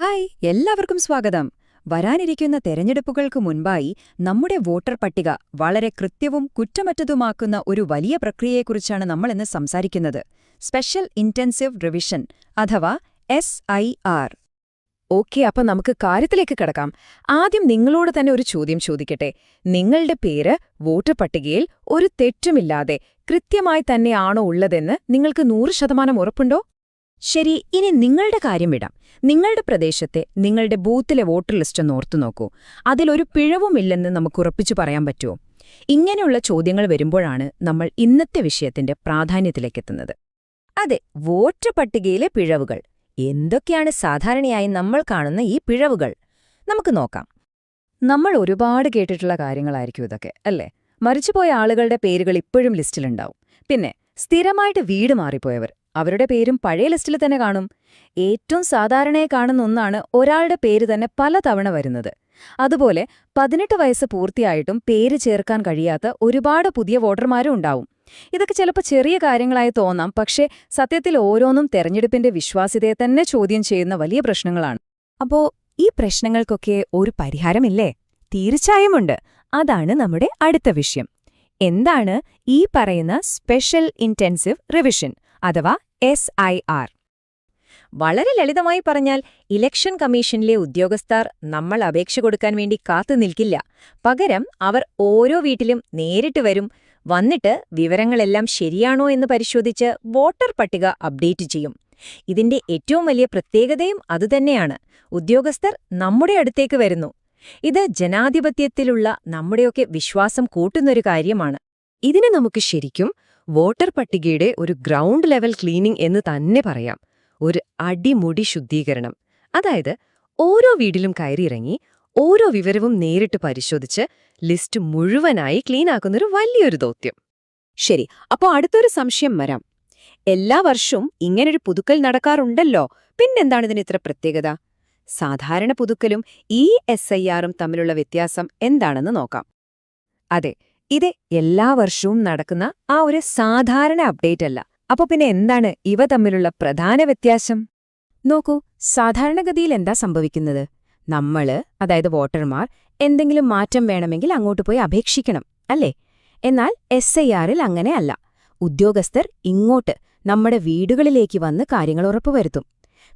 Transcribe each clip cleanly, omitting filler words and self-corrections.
Hi എല്ലാവർക്കും സ്വാഗതം. വരാനിരിക്കുന്ന തെരഞ്ഞെടുപ്പുകൾക്ക് മുൻപായി നമ്മുടെ വോട്ടർ പട്ടിക വളരെ കൃത്യവും കുറ്റമറ്റതുമാക്കുന്ന ഒരു വലിയ പ്രക്രിയയെക്കുറിച്ചാണ് നമ്മളിന്ന് സംസാരിക്കുന്നത്. സ്പെഷ്യൽ ഇന്റൻസീവ് റിവിഷൻ അഥവാ SIR. ഓക്കെ, അപ്പൊ നമുക്ക് കാര്യത്തിലേക്ക് കടക്കാം. ആദ്യം നിങ്ങളോട് തന്നെ ഒരു ചോദ്യം ചോദിക്കട്ടെ. നിങ്ങളുടെ പേര് വോട്ടർ പട്ടികയിൽ ഒരു തെറ്റുമില്ലാതെ കൃത്യമായി തന്നെയാണോ ഉള്ളതെന്ന് നിങ്ങൾക്ക് 100% ഉറപ്പുണ്ടോ? ശരി, ഇനി നിങ്ങളുടെ കാര്യം വിടാം. നിങ്ങളുടെ പ്രദേശത്തെ നിങ്ങളുടെ ബൂത്തിലെ വോട്ടർ ലിസ്റ്റ് ഒന്ന് ഓർത്തു നോക്കൂ. അതിലൊരു പിഴവുമില്ലെന്ന് നമുക്ക് ഉറപ്പിച്ചു പറയാൻ പറ്റുമോ? ഇങ്ങനെയുള്ള ചോദ്യങ്ങൾ വരുമ്പോഴാണ് നമ്മൾ ഇന്നത്തെ വിഷയത്തിന്റെ പ്രാധാന്യത്തിലേക്കെത്തുന്നത്. അതെ, വോട്ടർ പട്ടികയിലെ പിഴവുകൾ. എന്തൊക്കെയാണ് സാധാരണയായി നമ്മൾ കാണുന്ന ഈ പിഴവുകൾ? നമുക്ക് നോക്കാം. നമ്മൾ ഒരുപാട് കേട്ടിട്ടുള്ള കാര്യങ്ങളായിരിക്കും ഇതൊക്കെ, അല്ലേ? മരിച്ചുപോയ ആളുകളുടെ പേരുകൾ ഇപ്പോഴും ലിസ്റ്റിലുണ്ടാവും. പിന്നെ സ്ഥിരമായിട്ട് വീട് മാറിപ്പോയവർ, അവരുടെ പേരും പഴയ ലിസ്റ്റിൽ തന്നെ കാണും. ഏറ്റവും സാധാരണയായി കാണുന്ന ഒന്നാണ് ഒരാളുടെ പേര് തന്നെ പലതവണ വരുന്നത്. അതുപോലെ 18 വയസ്സ് പൂർത്തിയായിട്ടും പേര് ചേർക്കാൻ കഴിയാത്ത ഒരുപാട് പുതിയ വോട്ടർമാരും ഉണ്ടാവും. ഇതൊക്കെ ചിലപ്പോൾ ചെറിയ കാര്യങ്ങളായി തോന്നാം, പക്ഷേ സത്യത്തിൽ ഓരോന്നും തെരഞ്ഞെടുപ്പിന്റെ വിശ്വാസ്യതയെ തന്നെ ചോദ്യം ചെയ്യുന്ന വലിയ പ്രശ്നങ്ങളാണ്. അപ്പോ ഈ പ്രശ്നങ്ങൾക്കൊക്കെ ഒരു പരിഹാരമില്ലേ? തീർച്ചയായുമുണ്ട്. അതാണ് നമ്മുടെ അടുത്ത വിഷയം. എന്താണ് ഈ പറയുന്ന സ്പെഷ്യൽ ഇന്റൻസീവ് റിവിഷൻ അഥവാ SIR? വളരെ ലളിതമായി പറഞ്ഞാൽ, ഇലക്ഷൻ കമ്മീഷനിലെ ഉദ്യോഗസ്ഥർ നമ്മൾ അപേക്ഷ കൊടുക്കാൻ വേണ്ടി കാത്തു നിൽക്കില്ല. പകരം അവർ ഓരോ വീട്ടിലും നേരിട്ട് വരും. വന്നിട്ട് വിവരങ്ങളെല്ലാം ശരിയാണോ എന്ന് പരിശോധിച്ച് വോട്ടർ പട്ടിക അപ്ഡേറ്റ് ചെയ്യും. ഇതിന്റെ ഏറ്റവും വലിയ പ്രത്യേകതയും അതുതന്നെയാണ്. ഉദ്യോഗസ്ഥർ നമ്മുടെ അടുത്തേക്ക് വരുന്നു. ഇത് ജനാധിപത്യത്തിലുള്ള നമ്മുടെയൊക്കെ വിശ്വാസം കൂട്ടുന്നൊരു കാര്യമാണ്. ഇതിനെ നമുക്ക് ശരിക്കും വോട്ടർ പട്ടികയുടെ ഒരു ഗ്രൗണ്ട് ലെവൽ ക്ലീനിംഗ് എന്ന് തന്നെ പറയാം. ഒരു അടിമുടി ശുദ്ധീകരണം. അതായത് ഓരോ വീട്ടിലും കയറിയിറങ്ങി ഓരോ വിവരവും നേരിട്ട് പരിശോധിച്ച് ലിസ്റ്റ് മുഴുവനായി ക്ലീനാക്കുന്നൊരു വലിയൊരു ദൗത്യം. ശരി, അപ്പോൾ അടുത്തൊരു സംശയം വരാം. എല്ലാ വർഷവും ഇങ്ങനൊരു പുതുക്കൽ നടക്കാറുണ്ടല്ലോ, പിന്നെന്താണ് ഇതിന് ഇത്ര പ്രത്യേകത? സാധാരണ പുതുക്കലും ഈ SIR-ഉം തമ്മിലുള്ള വ്യത്യാസം എന്താണെന്ന് നോക്കാം. അതെ, ഇത് എല്ലാ വർഷവും നടക്കുന്ന ആ ഒരു സാധാരണ അപ്ഡേറ്റ് അല്ല. അപ്പൊ പിന്നെ എന്താണ് ഇവ തമ്മിലുള്ള പ്രധാന വ്യത്യാസം? നോക്കൂ, സാധാരണഗതിയിൽ എന്താ സംഭവിക്കുന്നത്? അതായത് വോട്ടർമാർ, എന്തെങ്കിലും മാറ്റം വേണമെങ്കിൽ അങ്ങോട്ട് പോയി അപേക്ഷിക്കണം, അല്ലേ? എന്നാൽ SIR-ൽ അങ്ങനെയല്ല. ഉദ്യോഗസ്ഥർ ഇങ്ങോട്ട് നമ്മുടെ വീടുകളിലേക്ക് വന്ന് കാര്യങ്ങൾ ഉറപ്പുവരുത്തും.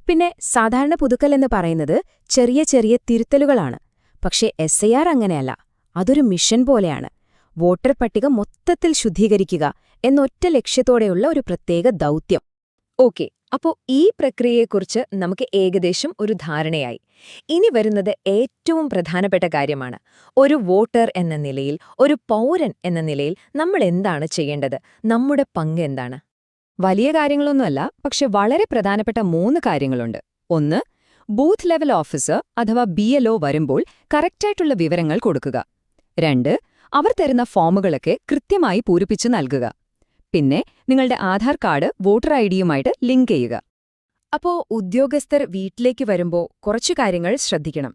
പിന്നെ സാധാരണ പുതുക്കൽ എന്ന് പറയുന്നത് ചെറിയ ചെറിയ തിരുത്തലുകളാണ്. പക്ഷേ SIR അങ്ങനെയല്ല. അതൊരു മിഷൻ പോലെയാണ്. വോട്ടർ പട്ടിക മൊത്തത്തിൽ ശുദ്ധീകരിക്കുക എന്നൊറ്റ ലക്ഷ്യത്തോടെയുള്ള ഒരു പ്രത്യേക ദൗത്യം. ഓക്കെ, അപ്പോൾ ഈ പ്രക്രിയയെക്കുറിച്ച് നമുക്ക് ഏകദേശം ഒരു ധാരണയായി. ഇനി വരുന്നത് ഏറ്റവും പ്രധാനപ്പെട്ട കാര്യമാണ്. ഒരു വോട്ടർ എന്ന നിലയിൽ, ഒരു പൗരൻ എന്ന നിലയിൽ നമ്മൾ എന്താണ് ചെയ്യേണ്ടത്? നമ്മുടെ പങ്ക് എന്താണ്? വലിയ കാര്യങ്ങളൊന്നുമല്ല, പക്ഷെ വളരെ പ്രധാനപ്പെട്ട 3 കാര്യങ്ങളുണ്ട്. 1. ബൂത്ത് ലെവൽ ഓഫീസർ അഥവാ BLO വരുമ്പോൾ കറക്റ്റായിട്ടുള്ള വിവരങ്ങൾ കൊടുക്കുക. 2. അവർ തരുന്ന ഫോമുകളൊക്കെ കൃത്യമായി പൂരിപ്പിച്ച് നൽകുക. പിന്നെ നിങ്ങളുടെ ആധാർ കാർഡ് വോട്ടർ IDയുമായിട്ട് ലിങ്ക് ചെയ്യുക. അപ്പോ ഉദ്യോഗസ്ഥർ വീട്ടിലേക്ക് വരുമ്പോൾ കുറച്ചു കാര്യങ്ങൾ ശ്രദ്ധിക്കണം.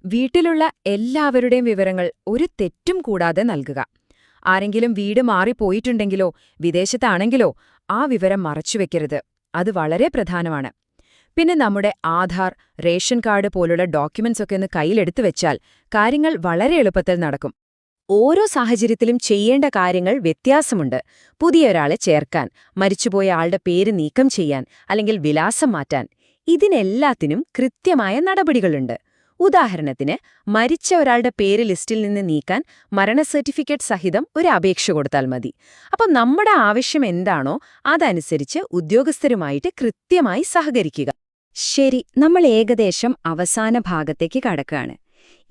വീട്ടിലുള്ള എല്ലാവരുടെയും വിവരങ്ങൾ ഒരു തെറ്റും കൂടാതെ നൽകുക. ആരെങ്കിലും വീട് മാറിപ്പോയിട്ടുണ്ടെങ്കിലോ വിദേശത്താണെങ്കിലോ ആ വിവരം മറച്ചുവെക്കരുത്. അത് വളരെ പ്രധാനമാണ്. പിന്നെ നമ്മുടെ ആധാർ, റേഷൻ കാർഡ് പോലുള്ള ഡോക്യുമെന്റ്സ് ഒക്കെ ഒന്ന് കയ്യിലെടുത്തു വെച്ചാൽ കാര്യങ്ങൾ വളരെ എളുപ്പത്തിൽ നടക്കും. ഓരോ സാഹചര്യത്തിലും ചെയ്യേണ്ട കാര്യങ്ങൾ വ്യത്യാസമുണ്ട്. പുതിയൊരാളെ ചേർക്കാൻ, മരിച്ചുപോയ ആളുടെ പേര് നീക്കം ചെയ്യാൻ, അല്ലെങ്കിൽ വിലാസം മാറ്റാൻ, ഇതിനെല്ലാത്തിനും കൃത്യമായ നടപടികളുണ്ട്. ഉദാഹരണത്തിന്, മരിച്ച ഒരാളുടെ പേര് ലിസ്റ്റിൽ നിന്ന് നീക്കാൻ മരണ സർട്ടിഫിക്കറ്റ് സഹിതം ഒരു അപേക്ഷ കൊടുത്താൽ മതി. അപ്പം നമ്മുടെ ആവശ്യം എന്താണോ അതനുസരിച്ച് ഉദ്യോഗസ്ഥരുമായിട്ട് കൃത്യമായി സഹകരിക്കുക. ശരി, നമ്മൾ ഏകദേശം അവസാന ഭാഗത്തേക്ക് കടക്കുകയാണ്.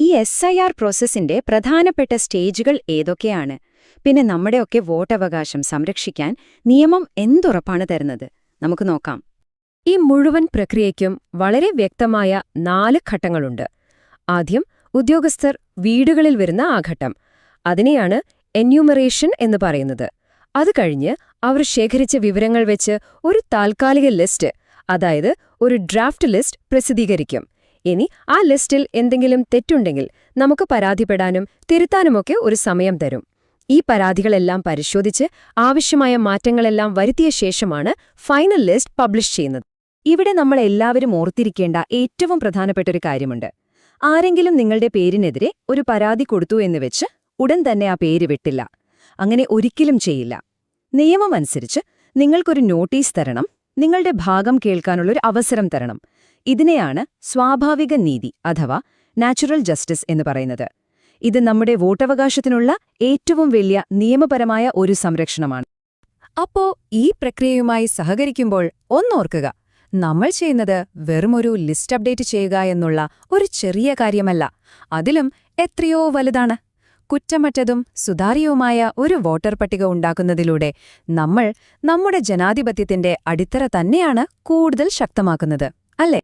ഈ SIR പ്രോസസ്സിന്റെ പ്രധാനപ്പെട്ട സ്റ്റേജുകൾ ഏതൊക്കെയാണ്? പിന്നെ നമ്മുടെയൊക്കെ വോട്ടവകാശം സംരക്ഷിക്കാൻ നിയമം എന്തുറപ്പാണ് തരുന്നത്? നമുക്ക് നോക്കാം. ഈ മുഴുവൻ പ്രക്രിയയ്ക്കും വളരെ വ്യക്തമായ 4 ഘട്ടങ്ങളുണ്ട്. ആദ്യം ഉദ്യോഗസ്ഥർ വീടുകളിൽ വരുന്ന ആ ഘട്ടം. അതിനെയാണ് എന്യൂമറേഷൻ എന്ന് പറയുന്നത്. അത് കഴിഞ്ഞ് അവർ ശേഖരിച്ച വിവരങ്ങൾ വെച്ച് ഒരു താൽക്കാലിക ലിസ്റ്റ്, അതായത് ഒരു ഡ്രാഫ്റ്റ് ലിസ്റ്റ് പ്രസിദ്ധീകരിക്കും. ഇനി ആ ലിസ്റ്റിൽ എന്തെങ്കിലും തെറ്റുണ്ടെങ്കിൽ നമുക്ക് പരാതിപ്പെടാനും തിരുത്താനുമൊക്കെ ഒരു സമയം തരും. ഈ പരാതികളെല്ലാം പരിശോധിച്ച് ആവശ്യമായ മാറ്റങ്ങളെല്ലാം വരുത്തിയ ശേഷമാണ് ഫൈനൽ ലിസ്റ്റ് പബ്ലിഷ് ചെയ്യുന്നത്. ഇവിടെ നമ്മൾ എല്ലാവരും ഓർത്തിരിക്കേണ്ട ഏറ്റവും പ്രധാനപ്പെട്ട ഒരു കാര്യമുണ്ട്. ആരെങ്കിലും നിങ്ങളുടെ പേരിനെതിരെ ഒരു പരാതി കൊടുത്തു എന്ന് വെച്ച് ഉടൻ തന്നെ ആ പേര് വിട്ടില്ല. അങ്ങനെ ഒരിക്കലും ചെയ്യില്ല. നിയമമനുസരിച്ച് നിങ്ങൾക്കൊരു നോട്ടീസ് തരണം, നിങ്ങളുടെ ഭാഗം കേൾക്കാനുള്ളൊരു അവസരം തരണം. ഇതിനെയാണ് സ്വാഭാവിക നീതി അഥവാ നാച്ചുറൽ ജസ്റ്റിസ് എന്ന് പറയുന്നത്. ഇത് നമ്മുടെ വോട്ടവകാശത്തിനുള്ള ഏറ്റവും വലിയ നിയമപരമായ ഒരു സംരക്ഷണമാണ്. അപ്പോ ഈ പ്രക്രിയയുമായി സഹകരിക്കുമ്പോൾ ഒന്നോർക്കുക, നമ്മൾ ചെയ്യുന്നത് വെറുമൊരു ലിസ്റ്റ് അപ്ഡേറ്റ് ചെയ്യുക എന്നുള്ള ഒരു ചെറിയ കാര്യമല്ല, അതിലും എത്രയോ വലുതാണ്. കുറ്റമറ്റതും സുതാര്യവുമായ ഒരു വോട്ടർ പട്ടിക ഉണ്ടാക്കുന്നതിലൂടെ നമ്മൾ നമ്മുടെ ജനാധിപത്യത്തിന്റെ അടിത്തറ തന്നെയാണ് കൂടുതൽ ശക്തമാക്കുന്നത്, അല്ലേ?